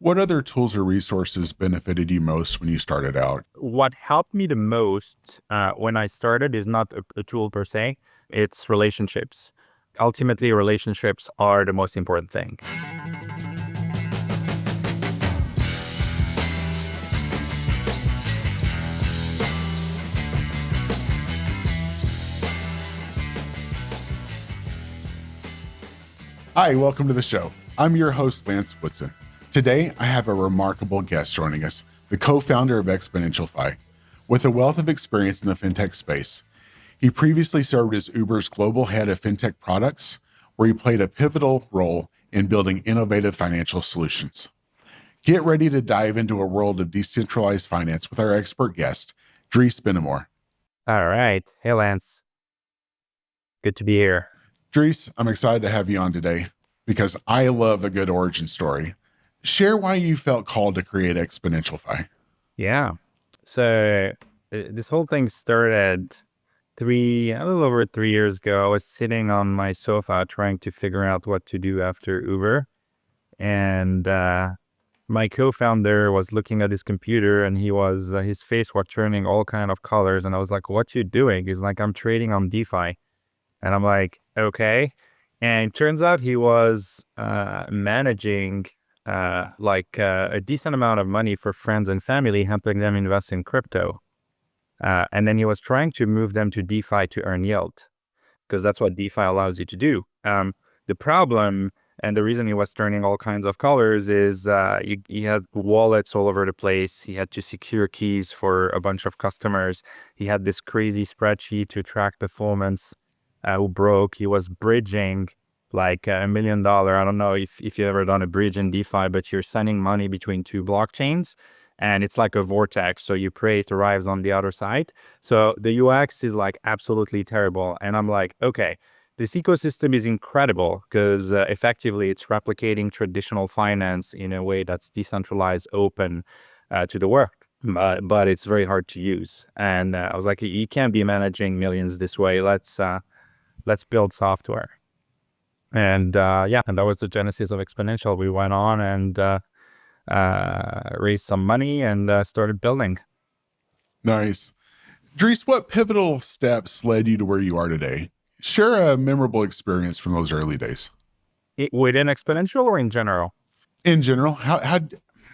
What other tools or resources benefited you most when you started out? What helped me the most when I started is not a tool per se, it's relationships. Ultimately, relationships are the most important thing. Hi, welcome to the show. I'm your host, Lance Woodson. Today, I have a remarkable guest joining us, the co-founder of Exponential.fi. With a wealth of experience in the fintech space, he previously served as Uber's global head of fintech products, where he played a pivotal role in building innovative financial solutions. Get ready to dive into a world of decentralized finance with our expert guest, Driss Benamour. All right. Hey, Lance. Good to be here. Driss, I'm excited to have you on today because I love a good origin story. Share why you felt called to create Exponential.fi. Yeah. So this whole thing started a little over 3 years ago. I was sitting on my sofa trying to figure out what to do after Uber. And my co-founder was looking at his computer and his face was turning all kind of colors. And I was like, what you doing? He's like, I'm trading on DeFi. And I'm like, okay. And it turns out he was managing a decent amount of money for friends and family, helping them invest in crypto. And then he was trying to move them to DeFi to earn yield, because that's what DeFi allows you to do. The problem and the reason he was turning all kinds of colors is he had wallets all over the place. He had to secure keys for a bunch of customers. He had this crazy spreadsheet to track performance. Who broke. He was bridging like $1 million. I don't know if you've ever done a bridge in DeFi, but you're sending money between two blockchains and it's like a vortex. So you pray it arrives on the other side. So the UX is like absolutely terrible. And I'm like, okay, this ecosystem is incredible because effectively it's replicating traditional finance in a way that's decentralized, open to the world. But it's very hard to use. And I was like, you can't be managing millions this way. Let's build software. And and that was the genesis of Exponential. We went on and raised some money and started building. Nice. Driss, what pivotal steps led you to where you are today? Share a memorable experience from those early days. Within Exponential or in general? In general,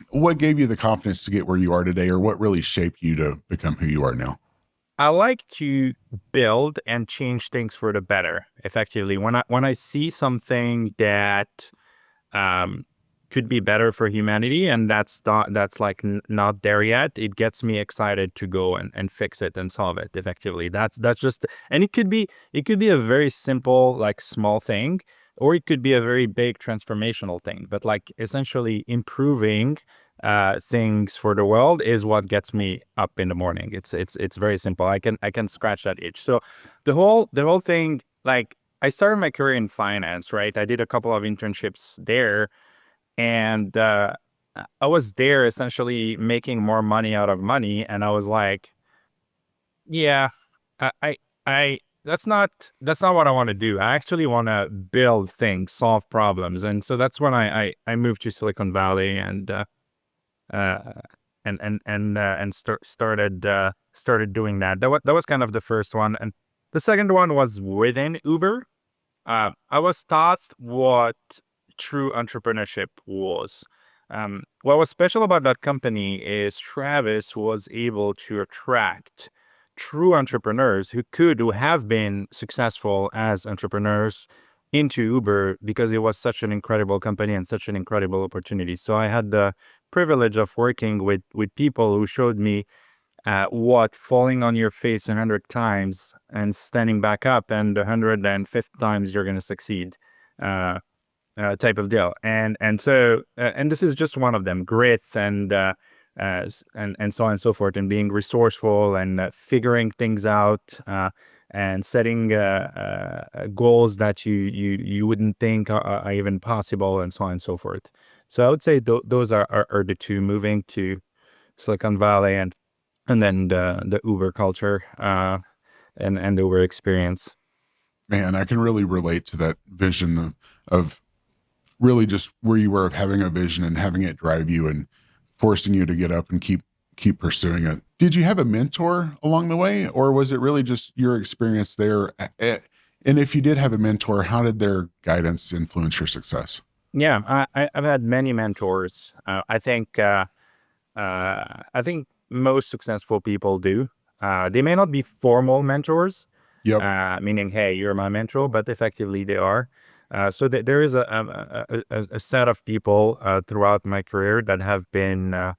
what gave you the confidence to get where you are today, or what really shaped you to become who you are now? I like to build and change things for the better. Effectively, when I see something that could be better for humanity, and that's not there yet, it gets me excited to go and fix it and solve it. Effectively, that's just, and it could be a very simple, like small thing, or it could be a very big transformational thing. But like essentially improving things for the world is what gets me up in the morning. It's very simple. I can scratch that itch. So the whole thing, like I started my career in finance, right? I did a couple of internships there, and I was there essentially making more money out of money, and I was like, yeah, I that's not what I want to do. I actually want to build things, solve problems, and so that's when I moved to Silicon Valley and started doing that. That was kind of the first one, and the second one was within Uber. I was taught what true entrepreneurship was. What was special about that company is Travis was able to attract true entrepreneurs who have been successful as entrepreneurs into Uber, because it was such an incredible company and such an incredible opportunity. So I had the privilege of working with people who showed me what falling on your face 100 times and standing back up and 105th times you're going to succeed type of deal. And so this is just one of them: grit and so on and so forth, and being resourceful and figuring things out and setting goals that you wouldn't think are even possible, and so on and so forth. So I would say those are the two: moving to Silicon Valley and then the Uber culture and the Uber experience. Man, I can really relate to that vision of really just where you were of having a vision and having it drive you and forcing you to get up and keep pursuing it. Did you have a mentor along the way, or was it really just your experience there? And if you did have a mentor, how did their guidance influence your success? Yeah, I've had many mentors. I think most successful people do. They may not be formal mentors, Yep. meaning, hey, you're my mentor, but effectively they are. There is a set of people throughout my career that have been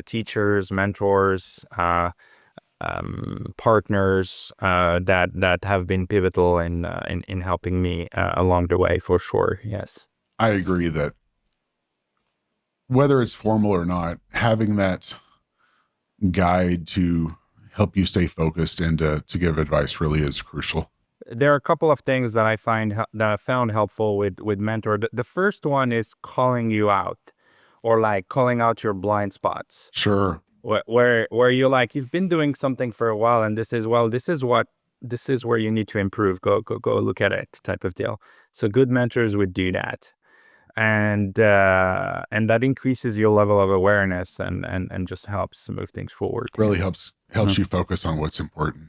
teachers, mentors, partners that have been pivotal in helping me along the way, for sure. Yes. I agree that whether it's formal or not, having that guide to help you stay focused and to give advice really is crucial. There are a couple of things that I found helpful with mentor. The first one is calling you out, or like calling out your blind spots, Sure. where you're like, you've been doing something for a while, and this is where you need to improve. Go look at it, type of deal. So good mentors would do that, and that increases your level of awareness and just helps move things forward. Really helps you focus on what's important.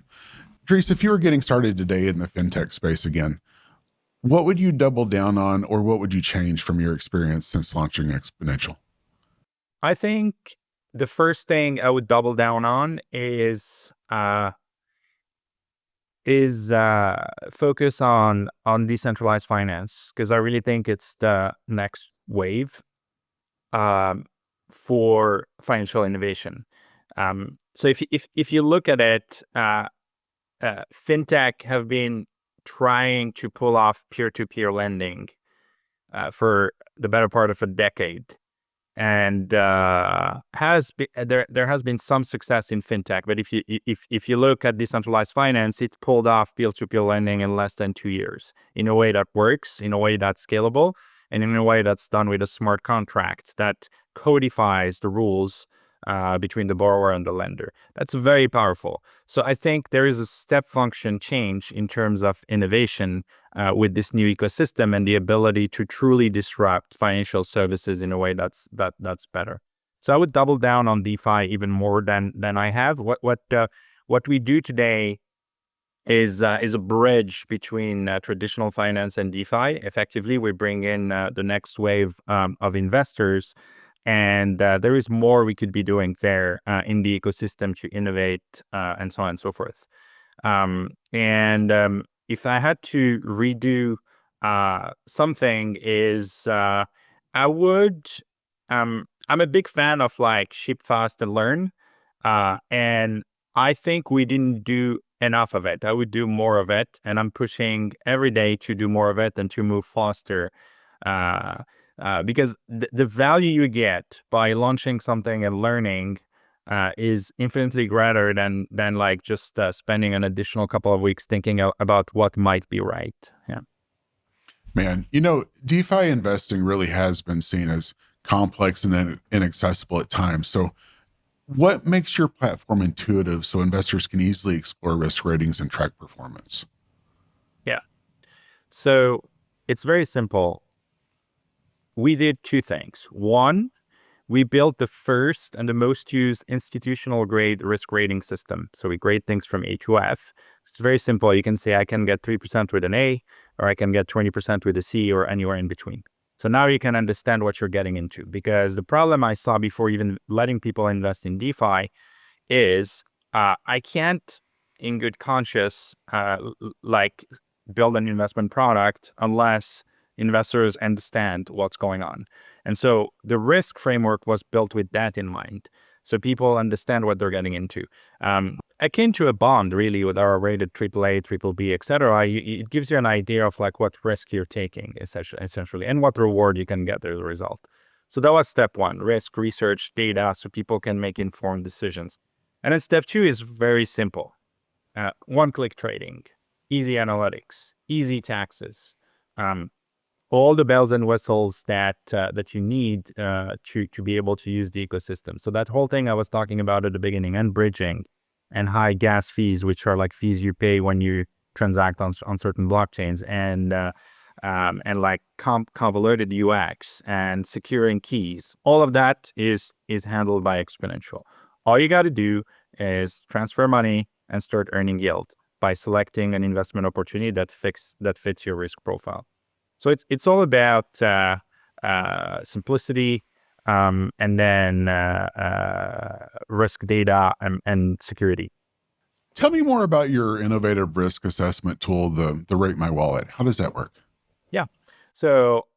Driss, if you were getting started today in the fintech space again, what would you double down on, or what would you change from your experience since launching Exponential? I think the first thing I would double down on is focus on decentralized finance, because I really think it's the next wave for financial innovation. So if you look at it, fintech have been trying to pull off peer-to-peer lending for the better part of a decade. And there has been some success in fintech, but if you look at decentralized finance, it pulled off peer-to-peer lending in less than 2 years in a way that works, in a way that's scalable, and in a way that's done with a smart contract that codifies the rules between the borrower and the lender. That's very powerful. So I think there is a step function change in terms of innovation with this new ecosystem and the ability to truly disrupt financial services in a way that's better. So I would double down on DeFi even more than I have. What we do today is a bridge between traditional finance and DeFi. Effectively, we bring in the next wave of investors, and there is more we could be doing there in the ecosystem to innovate and so on and so forth. If I had to redo something, is I would. I'm a big fan of like ship fast and learn, and I think we didn't do enough of it. I would do more of it, and I'm pushing every day to do more of it and to move faster. Because the value you get by launching something and learning is infinitely greater than like just spending an additional couple of weeks thinking about what might be right. Yeah. Man, DeFi investing really has been seen as complex and inaccessible at times. So what makes your platform intuitive so investors can easily explore risk ratings and track performance? Yeah. So it's very simple. We did two things. One, we built the first and the most used institutional grade risk rating system. So we grade things from A to F. It's very simple. You can say I can get 3% with an A, or I can get 20% with a C, or anywhere in between. So now you can understand what you're getting into, because the problem I saw before even letting people invest in DeFi is I can't, in good conscience, like build an investment product unless investors understand what's going on. And so the risk framework was built with that in mind. So people understand what they're getting into. Akin to a bond, really, with our rated AAA, BBB, etc. It gives you an idea of like what risk you're taking, essentially, and what reward you can get as a result. So that was step one: risk, research, data, so people can make informed decisions. And then step two is very simple: one-click trading, easy analytics, easy taxes. All the bells and whistles that you need to be able to use the ecosystem. So that whole thing I was talking about at the beginning, and bridging, and high gas fees, which are like fees you pay when you transact on certain blockchains, and and like convoluted UX and securing keys. All of that is handled by Exponential. All you got to do is transfer money and start earning yield by selecting an investment opportunity that fits your risk profile. So it's all about simplicity, and then risk data and security. Tell me more about your innovative risk assessment tool, the Rate My Wallet. How does that work? Yeah. So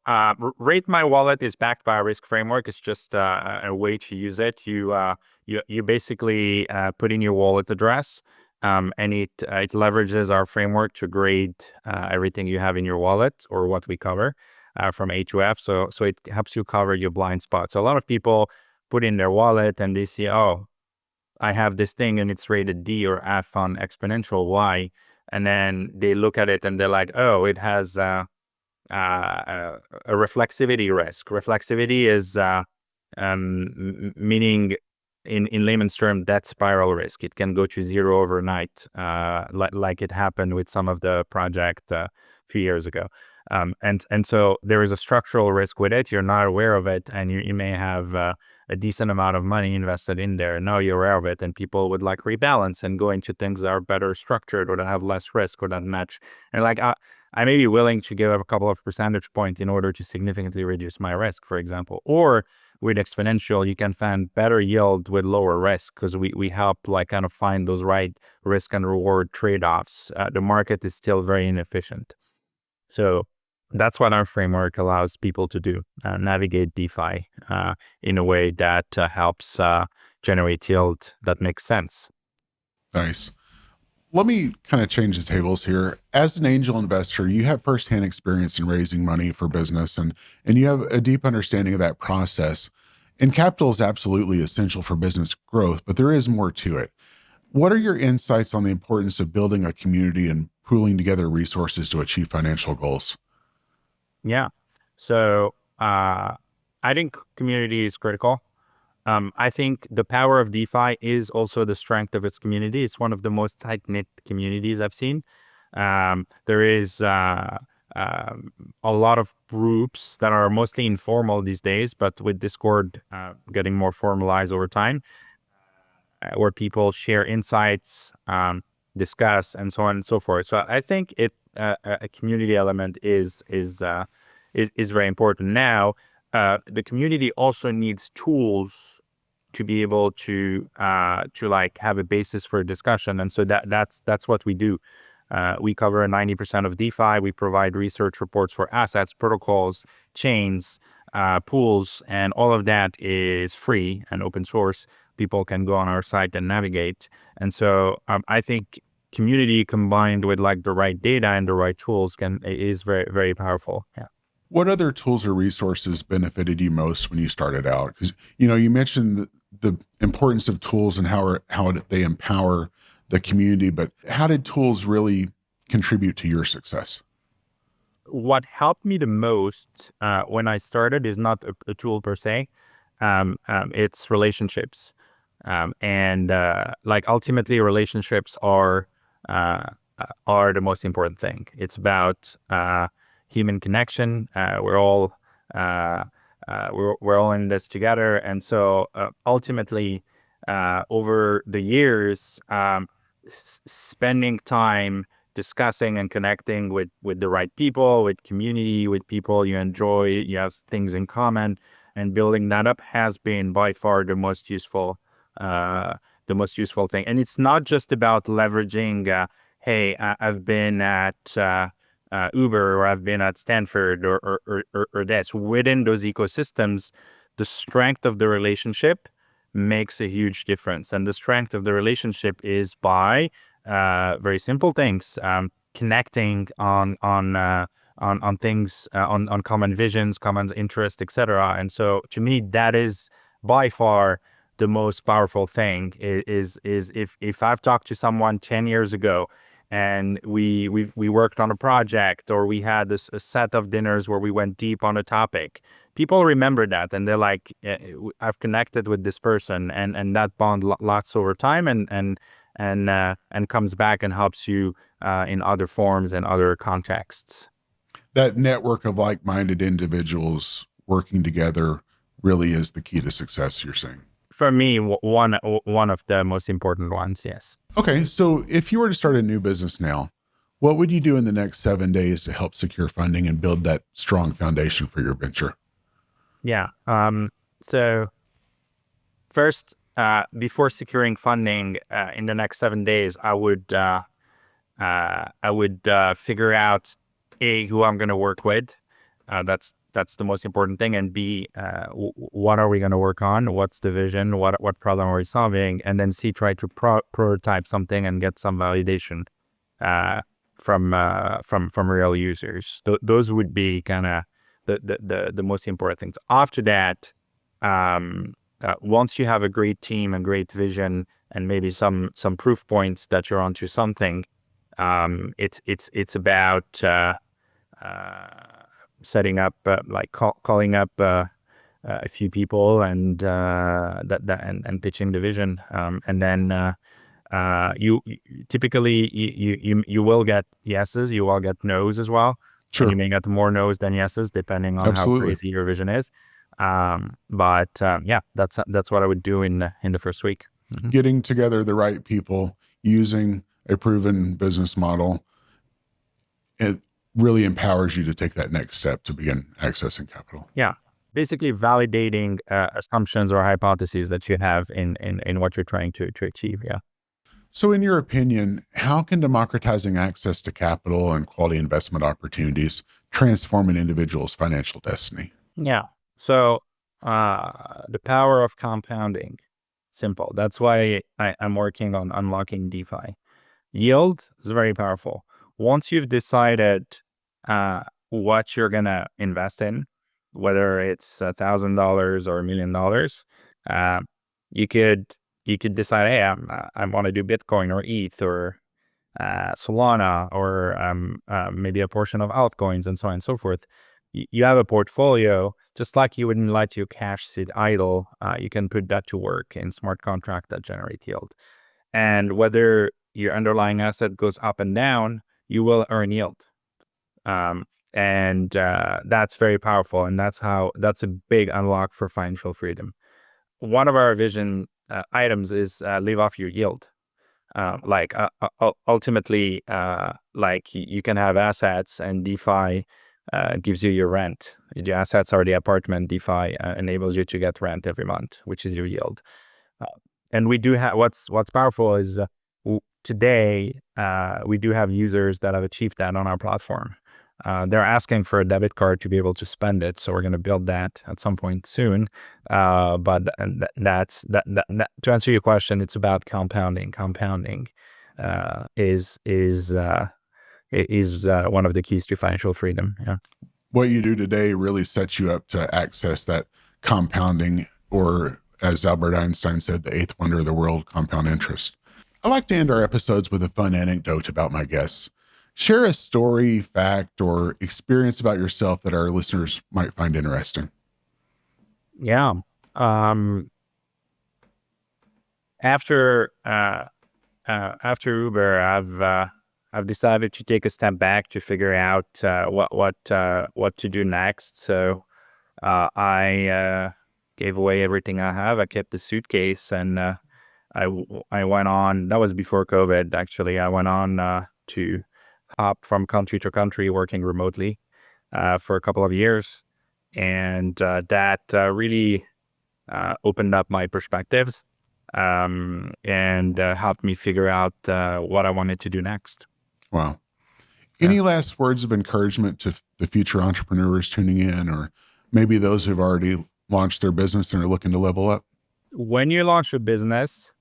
Rate My Wallet is backed by a risk framework. It's just a way to use it. You basically put in your wallet address, and it leverages our framework to grade everything you have in your wallet, or what we cover from A to F. So it helps you cover your blind spots. So a lot of people put in their wallet and they see, oh, I have this thing and it's rated D or F on Exponential. Why? And then they look at it and they're like, oh, it has a reflexivity risk. Reflexivity is meaning, in layman's term, debt spiral risk. It can go to zero overnight, like it happened with some of the project a few years ago. And so there is a structural risk with it. You're not aware of it, and you may have a decent amount of money invested in there. Now you're aware of it, and people would like rebalance and go into things that are better structured or that have less risk or that match. And like I may be willing to give up a couple of percentage points in order to significantly reduce my risk, for example. Or with Exponential, you can find better yield with lower risk, because we help like kind of find those right risk and reward trade-offs. The market is still very inefficient. So that's what our framework allows people to do, navigate DeFi in a way that helps generate yield that makes sense. Nice. Let me kind of change the tables here. As an angel investor, you have firsthand experience in raising money for business, and you have a deep understanding of that process. And capital is absolutely essential for business growth, but there is more to it. What are your insights on the importance of building a community and pooling together resources to achieve financial goals? Yeah. So I think community is critical. I think the power of DeFi is also the strength of its community. It's one of the most tight-knit communities I've seen. There is a lot of groups that are mostly informal these days, but with Discord getting more formalized over time, where people share insights, discuss, and so on and so forth. So I think a community element is very important. Now, the community also needs tools to be able to like have a basis for a discussion, and so that's what we do. We cover 90% of DeFi. We provide research reports for assets, protocols, chains, pools, and all of that is free and open source. People can go on our site and navigate. And so I think community combined with like the right data and the right tools is very, very powerful. Yeah. What other tools or resources benefited you most when you started out? Because you mentioned the importance of tools and how they empower the community, but how did tools really contribute to your success? What helped me the most when I started is not a tool per se. It's relationships, and like ultimately relationships are the most important thing. It's about human connection. We're all in this together, and so ultimately, over the years, spending time discussing and connecting with the right people, with community, with people you enjoy, you have things in common, and building that up has been by far the most useful thing. And it's not just about leveraging. Hey, I've been at Uber, or I've been at Stanford, or this. Within those ecosystems, the strength of the relationship makes a huge difference. And the strength of the relationship is by very simple things, connecting on things, on common visions, common interests, etc. And so to me, that is by far the most powerful thing. Is if I've talked to someone 10 years ago, and we worked on a project, or we had a set of dinners where we went deep on a topic, people remember that, and they're like, I've connected with this person, and that bond lasts over time, and comes back and helps you in other forms and other contexts. That network of like-minded individuals working together really is the key to success, you're saying. For me, one of the most important ones, yes. Okay, so if you were to start a new business now, what would you do in the next 7 days to help secure funding and build that strong foundation for your venture? Yeah. So first, before securing funding, in the next 7 days, I would figure out A, who I'm going to work with. That's the most important thing. And B, what are we going to work on? What's the vision? What problem are we solving? And then C, try to prototype something and get some validation from real users. Those would be kind of the most important things. After that, once you have a great team, a great vision, and maybe some proof points that you're onto something, it's about setting up, calling up a few people and and pitching the vision, and then you typically you will get yeses, you will get nos as well, and you Sure. may get more nos than yeses depending on how Absolutely. crazy your vision is. But yeah, that's what I would do in the first week. Mm-hmm. Getting together the right people, using a proven business model, it really empowers you to take that next step to begin accessing capital. Yeah, basically validating assumptions or hypotheses that you have in what you're trying to achieve. Yeah. So, in your opinion, how can democratizing access to capital and quality investment opportunities transform an individual's financial destiny? Yeah. So the power of compounding, simple. That's why I'm working on unlocking DeFi. Yield is very powerful. Once you've decided what you're gonna invest in, whether it's $1,000 or $1,000,000, uh, you could decide, hey, I want to do Bitcoin or ETH or Solana or maybe a portion of altcoins and so on and so forth. You have a portfolio, just like you wouldn't let your cash sit idle. You can put that to work in smart contracts that generate yield. And whether your underlying asset goes up and down, you will earn yield. And that's very powerful. And that's a big unlock for financial freedom. One of our vision items is live off your yield. Ultimately, like you can have assets, and DeFi gives you your rent. The assets are the apartment. DeFi enables you to get rent every month, which is your yield. And we do have what's powerful is today we do have users that have achieved that on our platform. They're asking for a debit card to be able to spend it, so we're going to build that at some point soon. But that's to answer your question, it's about compounding. Compounding is one of the keys to financial freedom. Yeah. What you do today really sets you up to access that compounding, or as Albert Einstein said, the eighth wonder of the world, compound interest. I like to end our episodes with a fun anecdote about my guests. Share a story, fact, or experience about yourself that our listeners might find interesting. Yeah. After Uber, I've decided to take a step back to figure out what to do next. So I gave away everything I have. I kept the suitcase, and I went on. That was before COVID, actually. I went on to hop from country to country, working remotely for a couple of years, and that really opened up my perspectives and helped me figure out what I wanted to do next. Wow. Yeah. Any last words of encouragement to the future entrepreneurs tuning in, or maybe those who've already launched their business and are looking to level up? When you launch a business,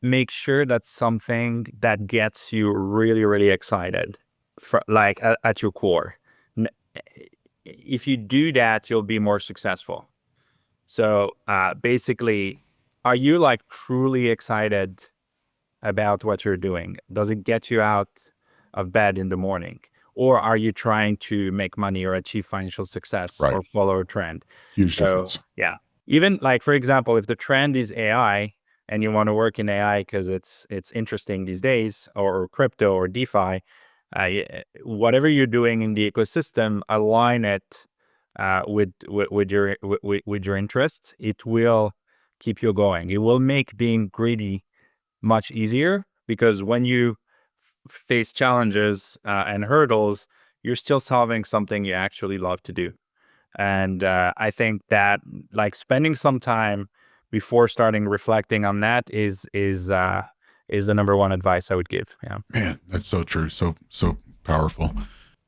make sure that's something that gets you really, really excited, like at your core. If you do that, you'll be more successful. So basically, are you like truly excited about what you're doing? Does it get you out of bed in the morning? Or are you trying to make money or achieve financial success Right. or follow a trend? Huge So difference. yeah, even like, for example, if the trend is AI and you want to work in AI because it's interesting these days, or crypto or DeFi, Whatever you're doing in the ecosystem, align it with your interests. It will keep you going. It will make being greedy much easier, because when you face challenges and hurdles, you're still solving something you actually love to do. And I think that, like, spending some time before starting reflecting on that is the number one advice I would give. Yeah. Man, that's so true. So powerful.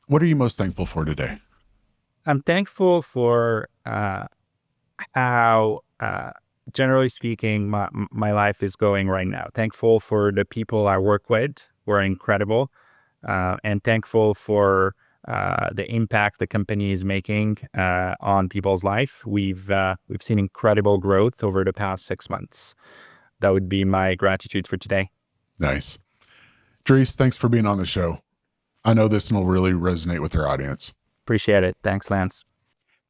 What are you most thankful for today? I'm thankful for how, generally speaking, my life is going right now. Thankful for the people I work with, who are incredible, and thankful for the impact the company is making on people's life. We've seen incredible growth over the past 6 months. That would be my gratitude for today. Nice. Driss, thanks for being on the show. I know this one will really resonate with our audience. Appreciate it. Thanks, Lance.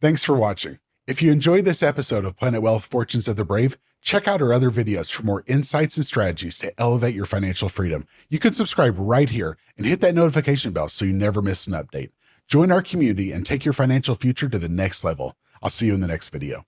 Thanks for watching. If you enjoyed this episode of Planet Wealth Fortunes of the Brave, check out our other videos for more insights and strategies to elevate your financial freedom. You can subscribe right here and hit that notification bell so you never miss an update. Join our community and take your financial future to the next level. I'll see you in the next video.